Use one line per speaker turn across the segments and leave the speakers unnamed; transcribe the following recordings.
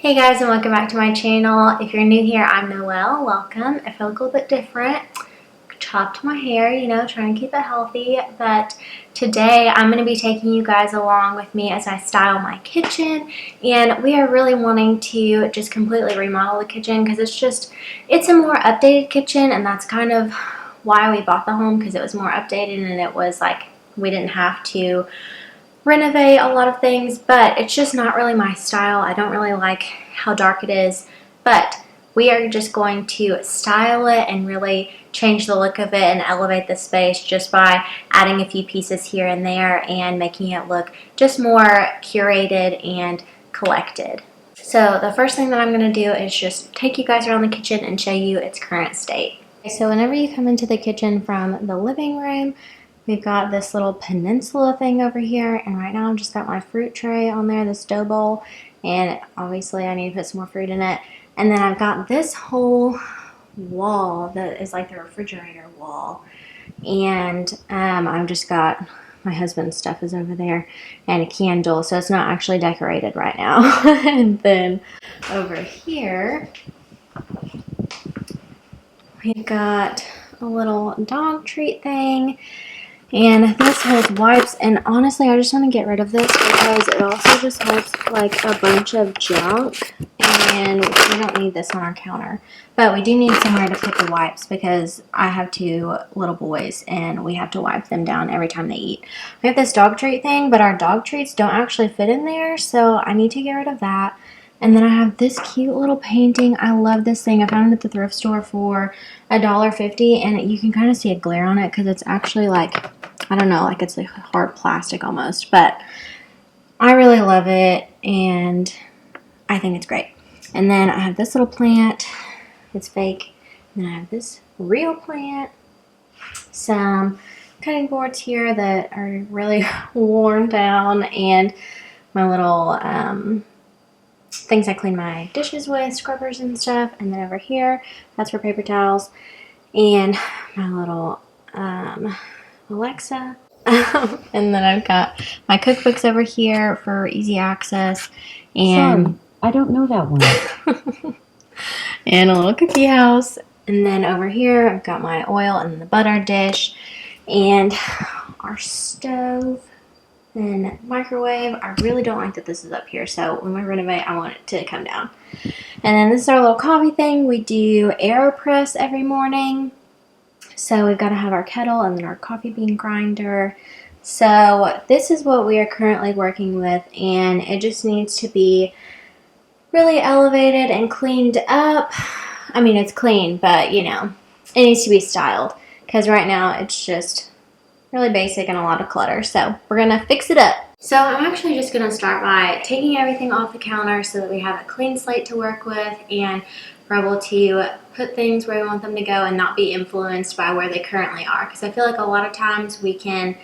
Hey guys, and welcome back to my channel. If you're new here, I'm Noelle. Welcome. I feel like a little bit different. Chopped my hair, trying to keep it healthy. But today I'm going to be taking you guys along with me as I style my kitchen. And we are really wanting to just completely remodel the kitchen because it's a more updated kitchen, and that's kind of why we bought the home, because it was more updated and it was like we didn't have to renovate a lot of things, but it's just not really my style. I don't really like how dark it is, but we are just going to style it and really change the look of it and elevate the space just by adding a few pieces here and there and making it look just more curated and collected. So the first thing that I'm going to do is just take you guys around the kitchen and show you its current state. So whenever you come into the kitchen from the living room, we've got this little peninsula thing over here, and right now I've just got my fruit tray on there, this dough bowl, and obviously I need to put some more fruit in it. And then I've got this whole wall that is like the refrigerator wall, and I've just got my husband's stuff is over there and a candle, so it's not actually decorated right now. And then over here we've got a little dog treat thing. And this holds wipes, and honestly I just want to get rid of this because it also just holds like a bunch of junk, and we don't need this on our counter. But we do need somewhere to put the wipes because I have 2 little boys and we have to wipe them down every time they eat. We have this dog treat thing, but our dog treats don't actually fit in there, so I need to get rid of that. And then I have this cute little painting. I love this thing. I found it at the thrift store for $1.50, and you can kind of see a glare on it because it's actually like, I don't know, like it's like hard plastic almost. But I really love it, and I think it's great. And then I have this little plant. It's fake. And then I have this real plant. Some cutting boards here that are really worn down, and my little things I clean my dishes with, scrubbers and stuff. And then over here, that's for paper towels, and my little Alexa. And then I've got my cookbooks over here for easy access, and
Sorry, I don't know that one.
and a little cookie house. And then over here I've got my oil and the butter dish and our stove and microwave. I really don't like that this is up here, so when we renovate I want it to come down. And then this is our little coffee thing. We do AeroPress every morning, so we've got to have our kettle and then our coffee bean grinder. So this is what we are currently working with, and it just needs to be really elevated and cleaned up. I mean, it's clean, but it needs to be styled because right now it's just really basic and a lot of clutter. So we're gonna fix it up. So I'm actually just gonna start by taking everything off the counter so that we have a clean slate to work with, and we're able to put things where we want them to go and not be influenced by where they currently are. Because I feel like a lot of times we can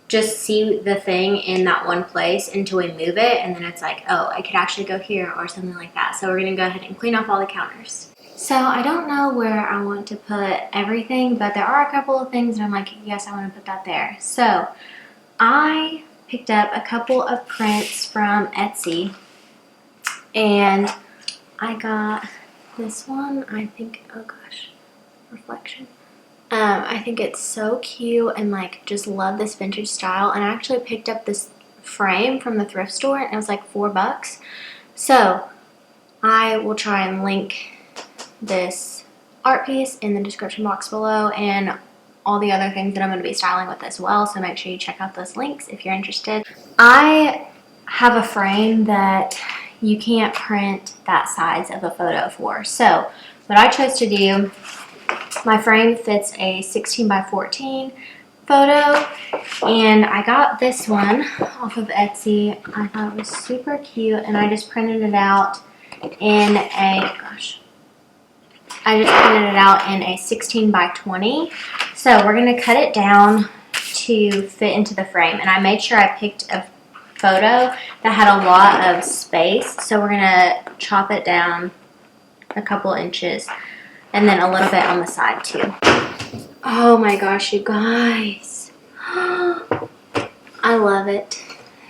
just see the thing in that one place until we move it, and then it's like, oh, I could actually go here or something like that. So we're gonna go ahead and clean off all the counters. So I don't know where I want to put everything, but there are a couple of things that I'm like, yes, I want to put that there. So I picked up a couple of prints from Etsy, and I got this one. I think, oh gosh, reflection. I think it's so cute, and like just love this vintage style. And I actually picked up this frame from the thrift store, and it was like $4. So I will try and link this art piece in the description box below, and all the other things that I'm going to be styling with as well. So make sure you check out those links if you're interested. I have a frame that you can't print that size of a photo for. So what I chose to do, my frame fits a 16 by 14 photo, and I got this one off of Etsy. I thought it was super cute, and I just printed it out in a 16 by 20. So we're going to cut it down to fit into the frame, and I made sure I picked a photo that had a lot of space. So we're going to chop it down a couple inches, and then a little bit on the side too. Oh my gosh, you guys. I love it.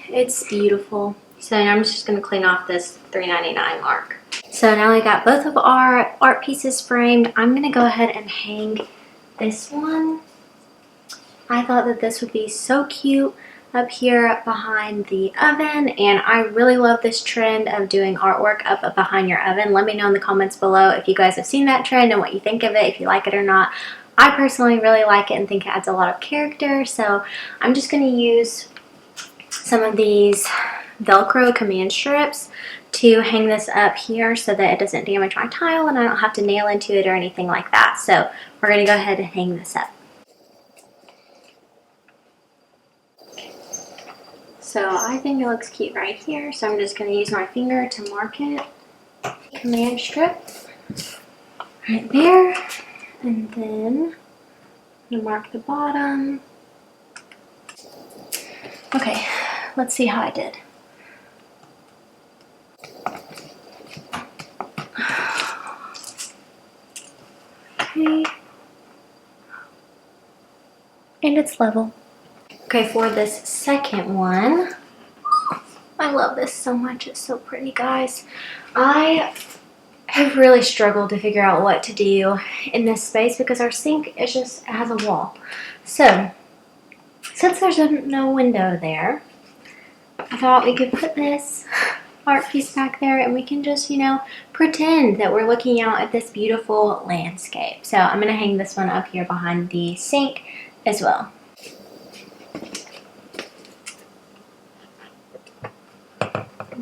It's beautiful. So now I'm just going to clean off this $3.99 mark. So now we got both of our art pieces framed. I'm going to go ahead and hang this one. I thought that this would be so cute up here behind the oven, and I really love this trend of doing artwork up behind your oven. Let me know in the comments below if you guys have seen that trend and what you think of it, if you like it or not. I personally really like it and think it adds a lot of character, so I'm just going to use some of these Velcro command strips to hang this up here so that it doesn't damage my tile and I don't have to nail into it or anything like that. So we're going to go ahead and hang this up. So I think it looks cute right here, so I'm just going to use my finger to mark it. Command strip right there, and then I'm going to mark the bottom. Okay, let's see how I did. Okay, and it's level. Okay, for this second one, I love this so much. It's so pretty, guys. I have really struggled to figure out what to do in this space because our sink is just, it has a wall. So, since there's no window there, I thought we could put this art piece back there and we can just, you know, pretend that we're looking out at this beautiful landscape. So I'm going to hang this one up here behind the sink as well.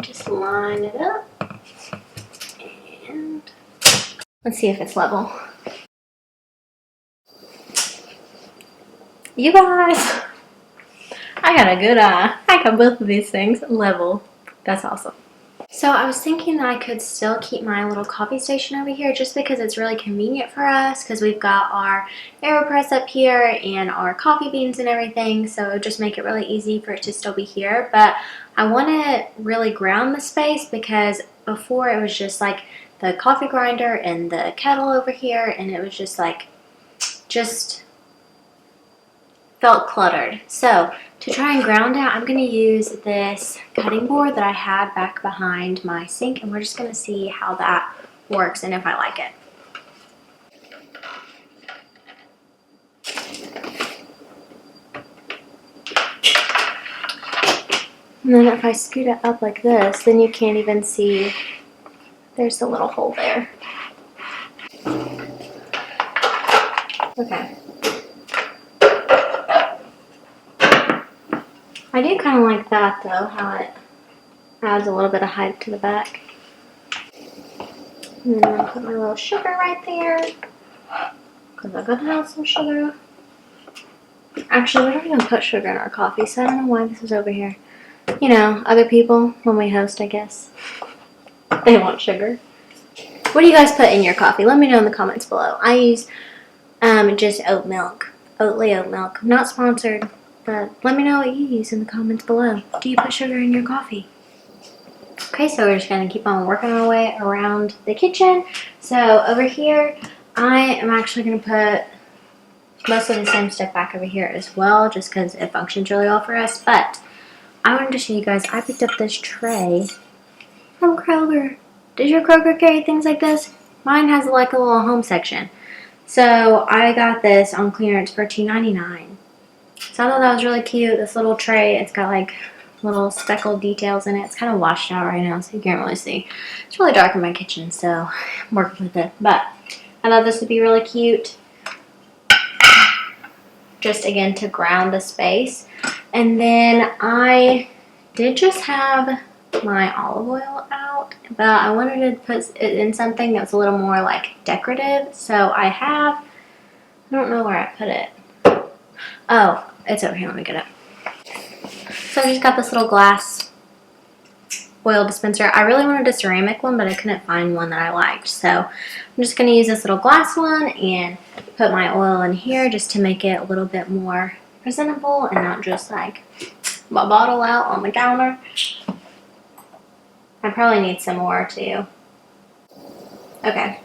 Just line it up and let's see if it's level. You guys, I got a good eye. I got both of these things level. That's awesome. So I was thinking that I could still keep my little coffee station over here just because it's really convenient for us because we've got our AeroPress up here and our coffee beans and everything, so it would just make it really easy for it to still be here. But I want to really ground the space because before it was just like the coffee grinder and the kettle over here, and it was just like, just felt cluttered. So to try and ground it, I'm going to use this cutting board that I had back behind my sink, and we're just going to see how that works and if I like it. And then if I scoot it up like this, then you can't even see there's a little hole there. Okay. I do kind of like that though, how it adds a little bit of height to the back. And then I'm going to put my little sugar right there, because I'm going to have some sugar. Actually, we don't even put sugar in our coffee, so I don't know why this is over here. You know, other people, when we host, I guess, they want sugar. What do you guys put in your coffee? Let me know in the comments below. I use just oat milk, Oatly oat milk. I'm not sponsored, but let me know what you use in the comments below. Do you put sugar in your coffee? Okay, so we're just going to keep on working our way around the kitchen. So over here, I am actually going to put most of the same stuff back over here as well, just because it functions really well for us. But I wanted to show you guys, I picked up this tray from Kroger. Does your Kroger carry things like this? Mine has like a little home section. So I got this on clearance for $2.99. So I thought that was really cute. This little tray, it's got like little speckled details in it. It's kind of washed out right now, so you can't really see. It's really dark in my kitchen, so I'm working with it. But I thought this would be really cute. Just again to ground the space. And then I did just have my olive oil out, but I wanted to put it in something that was a little more like decorative. So I don't know where I put it. Oh, it's over here. Let me get it. So I just got this little glass oil dispenser. I really wanted a ceramic one, but I couldn't find one that I liked. So I'm just going to use this little glass one and put my oil in here just to make it a little bit more presentable and not just like my bottle out on the counter. I probably need some more too. Okay.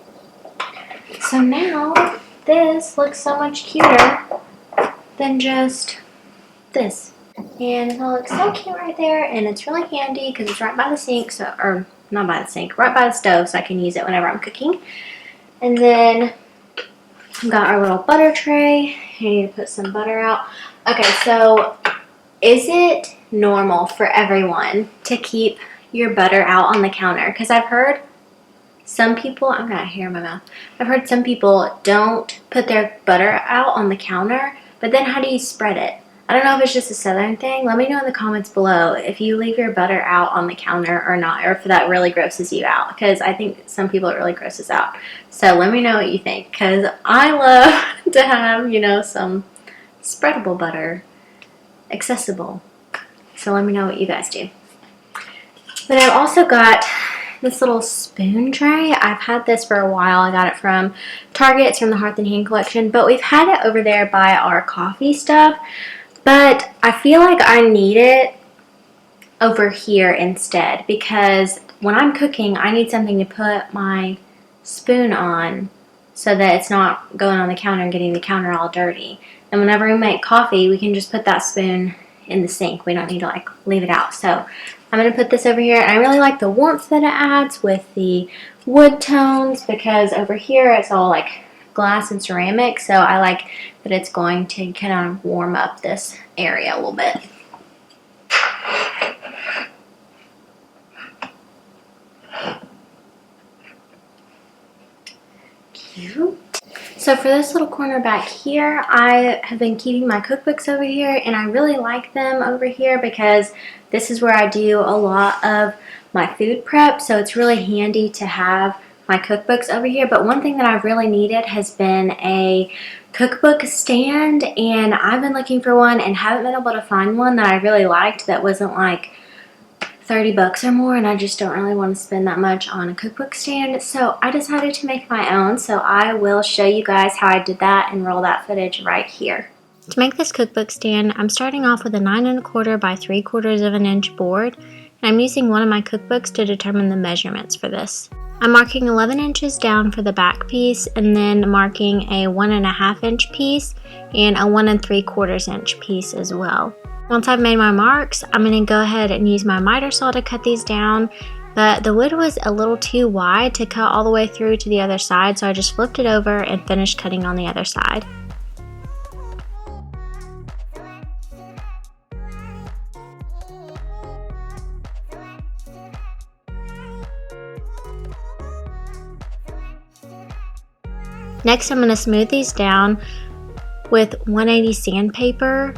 So now this looks so much cuter than just this. And it all looks so cute right there, and it's really handy because it's right by the sink, so, or not by the sink, right by the stove, so I can use it whenever I'm cooking. And then we've got our little butter tray. I need to put some butter out. Okay, so is it normal for everyone to keep your butter out on the counter? Because I've heard some people, I'm gonna hair in my mouth. I've heard some people don't put their butter out on the counter, but then how do you spread it? I don't know if it's just a southern thing. Let me know in the comments below if you leave your butter out on the counter or not, or if that really grosses you out, because I think some people it really grosses out. So let me know what you think, because I love to have, you know, some spreadable butter accessible. So let me know what you guys do. But I've also got this little spoon tray. I've had this for a while. I got it from Target. It's from the Hearth and Hand collection, but we've had it over there by our coffee stuff. But I feel like I need it over here instead, because when I'm cooking, I need something to put my spoon on so that it's not going on the counter and getting the counter all dirty. And whenever we make coffee, we can just put that spoon in the sink. We don't need to like leave it out. So I'm going to put this over here. And I really like the warmth that it adds with the wood tones, because over here it's all like glass and ceramic. So I like that it's going to kind of warm up this area a little bit. Cute. So for this little corner back here, I have been keeping my cookbooks over here, and I really like them over here because this is where I do a lot of my food prep, so it's really handy to have my cookbooks over here. But one thing that I've really needed has been a cookbook stand, and I've been looking for one and haven't been able to find one that I really liked that wasn't like 30 bucks or more, and I just don't really want to spend that much on a cookbook stand. So I decided to make my own, so I will show you guys how I did that and roll that footage right here. To make this cookbook stand, I'm starting off with a 9 1/4 by 3/4 of an inch board, and I'm using one of my cookbooks to determine the measurements for this. I'm marking 11 inches down for the back piece, and then marking a 1 1/2 inch piece and a 1 3/4 inch piece as well. Once I've made my marks, I'm going to go ahead and use my miter saw to cut these down, but the wood was a little too wide to cut all the way through to the other side, so I just flipped it over and finished cutting on the other side. Next, I'm going to smooth these down with 180 sandpaper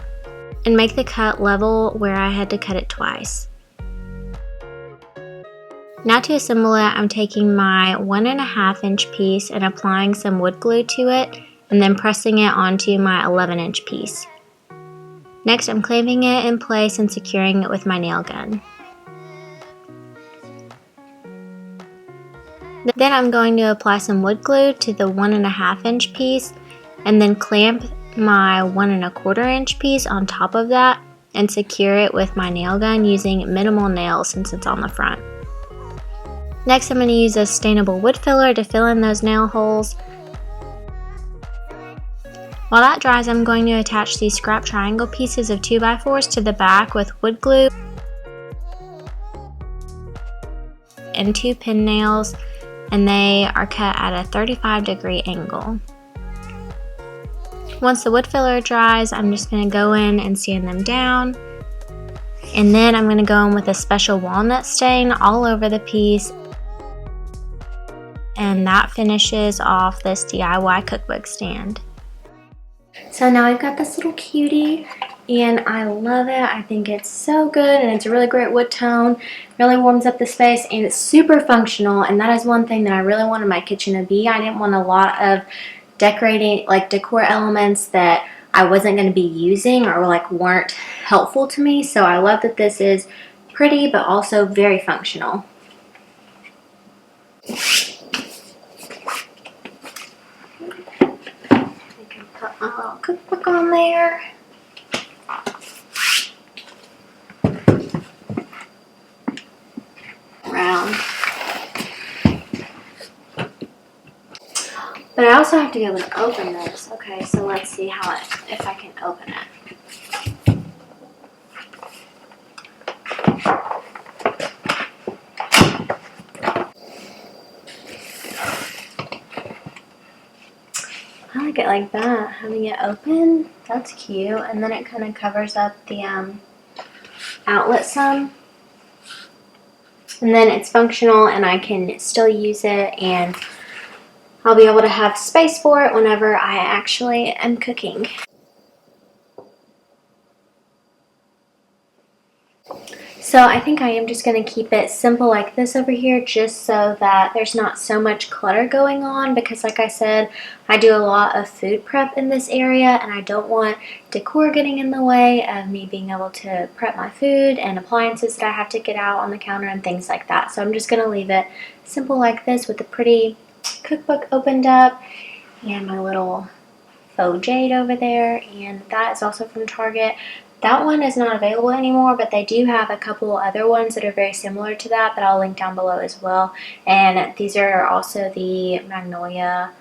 and make the cut level where I had to cut it twice. Now to assemble it, I'm taking my 1 1/2 inch piece and applying some wood glue to it, and then pressing it onto my 11 inch piece. Next, I'm clamping it in place and securing it with my nail gun. Then I'm going to apply some wood glue to the 1 1/2 inch piece, and then clamp my 1 1/4 inch piece on top of that and secure it with my nail gun using minimal nails since it's on the front. Next, I'm going to use a stainable wood filler to fill in those nail holes. While that dries, I'm going to attach these scrap triangle pieces of 2x4s to the back with wood glue and 2 pin nails, and they are cut at a 35-degree angle. Once the wood filler dries, I'm just going to go in and sand them down, and then I'm going to go in with a special walnut stain all over the piece, and that finishes off this DIY cookbook stand. So now I've got this little cutie, and I love it. I think it's so good, and it's a really great wood tone, really warms up the space, and it's super functional, and that is one thing that I really wanted my kitchen to be. I didn't want a lot of decorating, like decor elements that I wasn't going to be using or like weren't helpful to me. So I love that this is pretty but also very functional. I can put my little cookbook on there. Around. But I also have to be able to open this. Okay, so let's see if I can open it. like that, having it open. That's cute. And then it kind of covers up the outlet some. And then it's functional and I can still use it, and I'll be able to have space for it whenever I actually am cooking. So I think I am just going to keep it simple like this over here, just so that there's not so much clutter going on, because like I said, I do a lot of food prep in this area and I don't want decor getting in the way of me being able to prep my food and appliances that I have to get out on the counter and things like that. So I'm just going to leave it simple like this with the pretty cookbook opened up and my little faux jade over there, and that is also from Target. That one is not available anymore, but they do have a couple other ones that are very similar to that I'll link down below as well. And these are also the Magnolia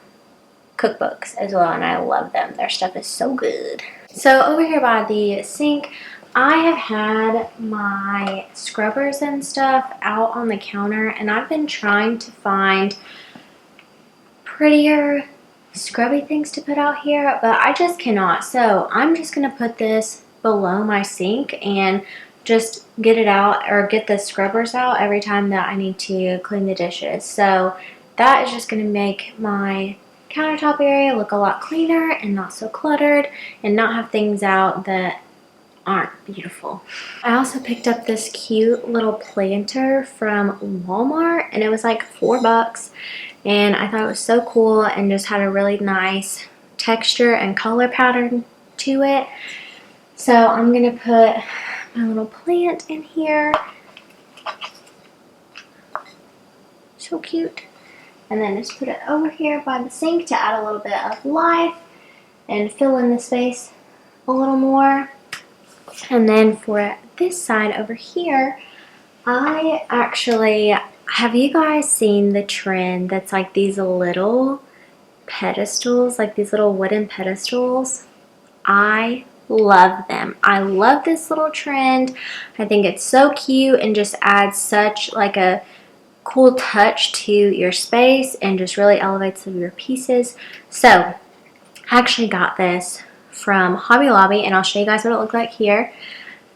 cookbooks as well, and I love them. Their stuff is so good. So over here by the sink, I have had my scrubbers and stuff out on the counter, and I've been trying to find prettier scrubby things to put out here, but I just cannot. So I'm just going to put this below my sink and just get it out, or get the scrubbers out every time that I need to clean the dishes. So that is just going to make my countertop area look a lot cleaner and not so cluttered, and not have things out that aren't beautiful. I also picked up this cute little planter from Walmart, and it was like $4, and I thought it was so cool and just had a really nice texture and color pattern to it. So I'm going to put my little plant in here. So cute. And then just put it over here by the sink to add a little bit of life and fill in the space a little more. And then for this side over here, have you guys seen the trend that's like these little pedestals, like these little wooden pedestals? I love them. I love this little trend. I think it's so cute and just adds such like a cool touch to your space and just really elevates some of your pieces. So I actually got this from Hobby Lobby, and I'll show you guys what it looked like here.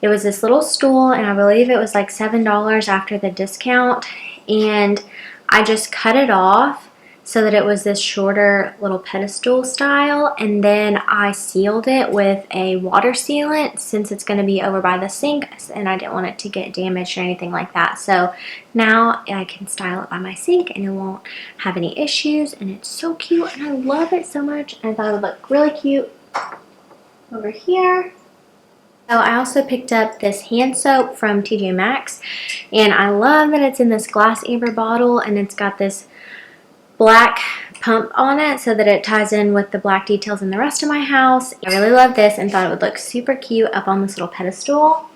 It was this little stool, and I believe it was like $7 after the discount, and I just cut it off so that it was this shorter little pedestal style, and then I sealed it with a water sealant since it's going to be over by the sink, and I didn't want it to get damaged or anything like that. So now I can style it by my sink and it won't have any issues, and it's so cute and I love it so much. I thought it would look really cute over here. So I also picked up this hand soap from TJ Maxx, and I love that it's in this glass amber bottle, and it's got this black pump on it so that it ties in with the black details in the rest of my house. I really love this and thought it would look super cute up on this little pedestal.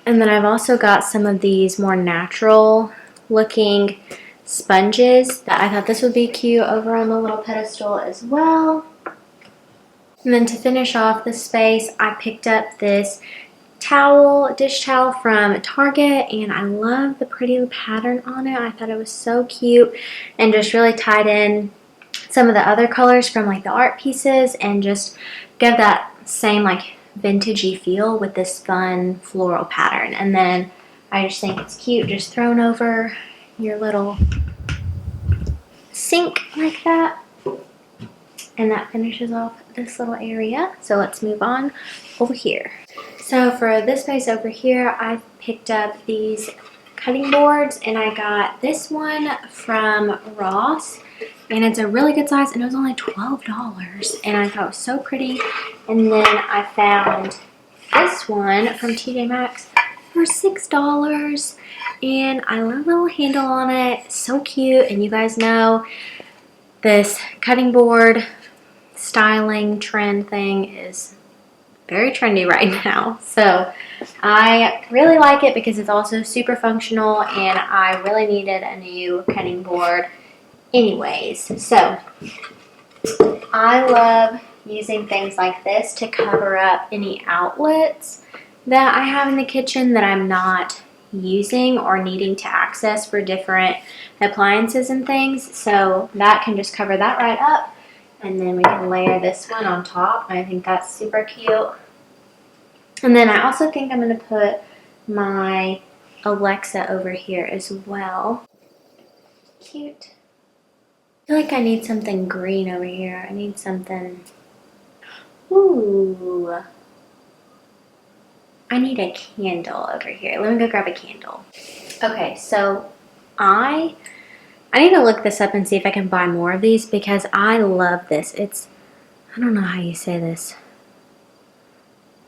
And then I've also got some of these more natural looking sponges that I thought this would be cute over on the little pedestal as well. And then to finish off the space, I picked up this dish towel from Target, and I love the pretty pattern on it. I thought it was so cute and just really tied in some of the other colors from like the art pieces and just give that same like vintagey feel with this fun floral pattern. And then I just think it's cute just thrown over your little sink like that. And that finishes off this little area. So let's move on over here. So for this space over here, I picked up these cutting boards, and I got this one from Ross, and it's a really good size, and it was only $12, and I thought it was so pretty. And then I found this one from TJ Maxx for $6, and I love the little handle on it. It's so cute, and you guys know this cutting board styling trend thing is very trendy right now, so I really like it because it's also super functional, and I really needed a new cutting board anyways. So I love using things like this to cover up any outlets that I have in the kitchen that I'm not using or needing to access for different appliances and things. So that can just cover that right up. And then we can layer this one on top. I think that's super cute. And then I also think I'm going to put my Alexa over here as well. Cute. I feel like I need something green over here. I need something... Ooh. I need a candle over here. Let me go grab a candle. Okay, so I need to look this up and see if I can buy more of these because I love this. It's, I don't know how you say this.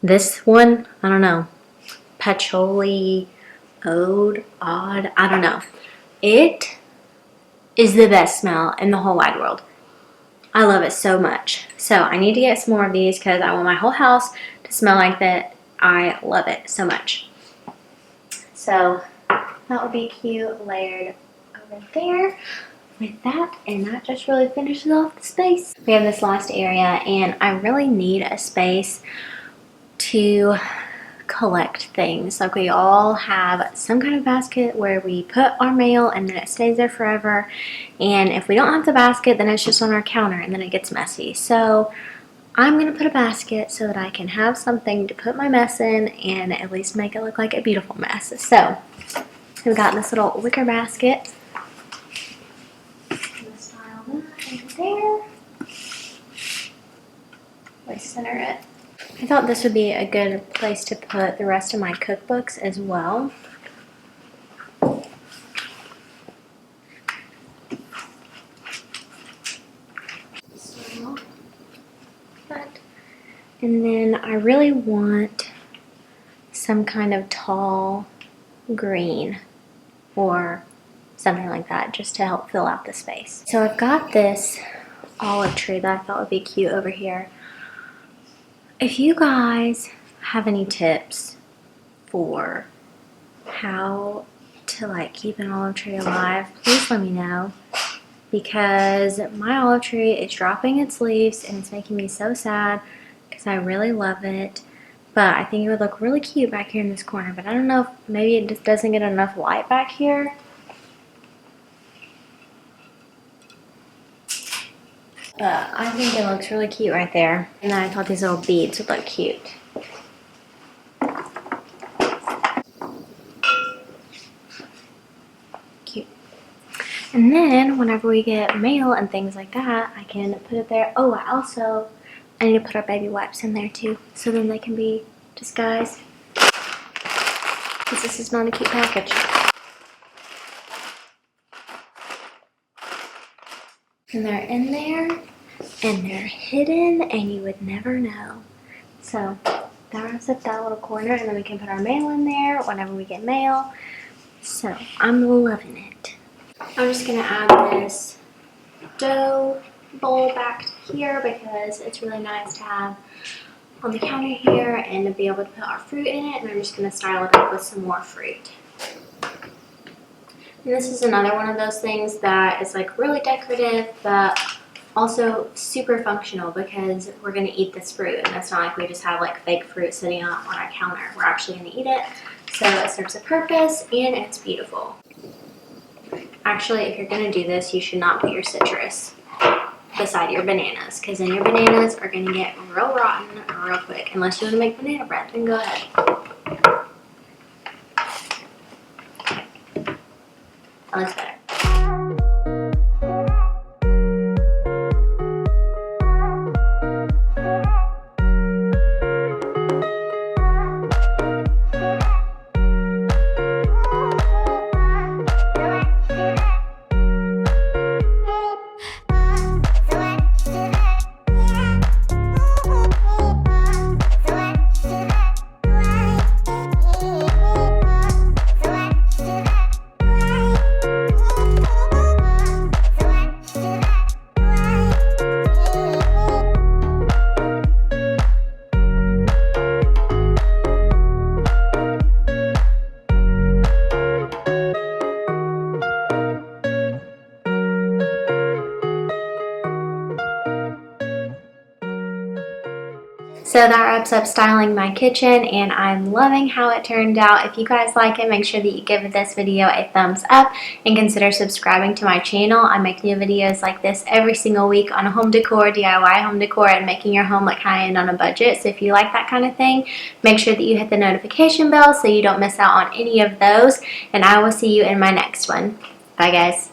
This one, I don't know. Patchouli, oud, odd, I don't know. It is the best smell in the whole wide world. I love it so much. So I need to get some more of these because I want my whole house to smell like that. I love it so much. So that would be cute layered over there with that, and that just really finishes off the space. We have this last area, and I really need a space to collect things. Like, we all have some kind of basket where we put our mail and then it stays there forever, and if we don't have the basket, then it's just on our counter and then it gets messy. So I'm gonna put a basket so that I can have something to put my mess in and at least make it look like a beautiful mess. So we've got this little wicker basket. I'm gonna style that over there. Let's center it. I thought this would be a good place to put the rest of my cookbooks as well. So, and then I really want some kind of tall green or something like that just to help fill out the space. So I've got this olive tree that I thought would be cute over here. If you guys have any tips for how to like keep an olive tree alive, please let me know, because my olive tree is dropping its leaves and it's making me so sad because I really love it. But I think it would look really cute back here in this corner, but I don't know if maybe it just doesn't get enough light back here. I think it looks really cute right there. And then I thought these little beads would look cute. Cute. And then whenever we get mail and things like that, I can put it there. Oh, I need to put our baby wipes in there too, so then they can be disguised. Because this is not a cute package. And they're in there, and they're hidden, and you would never know. So that wraps up that little corner, and then we can put our mail in there whenever we get mail. So I'm loving it. I'm just gonna add this dough bowl back here because it's really nice to have on the counter here and to be able to put our fruit in it. And I'm just gonna style it up with some more fruit. And this is another one of those things that is like really decorative, but also super functional because we're gonna eat this fruit, and it's not like we just have like fake fruit sitting on our counter. We're actually gonna eat it, so it serves a purpose and it's beautiful. Actually, if you're gonna do this, you should not put your citrus beside your bananas, because then your bananas are gonna get real rotten real quick. Unless you wanna make banana bread, then go ahead. That looks better. So that wraps up styling my kitchen, and I'm loving how it turned out. If you guys like it, make sure that you give this video a thumbs up and consider subscribing to my channel. I make new videos like this every single week on home decor, DIY home decor, and making your home look high-end on a budget. So if you like that kind of thing, make sure that you hit the notification bell so you don't miss out on any of those, and I will see you in my next one. Bye guys.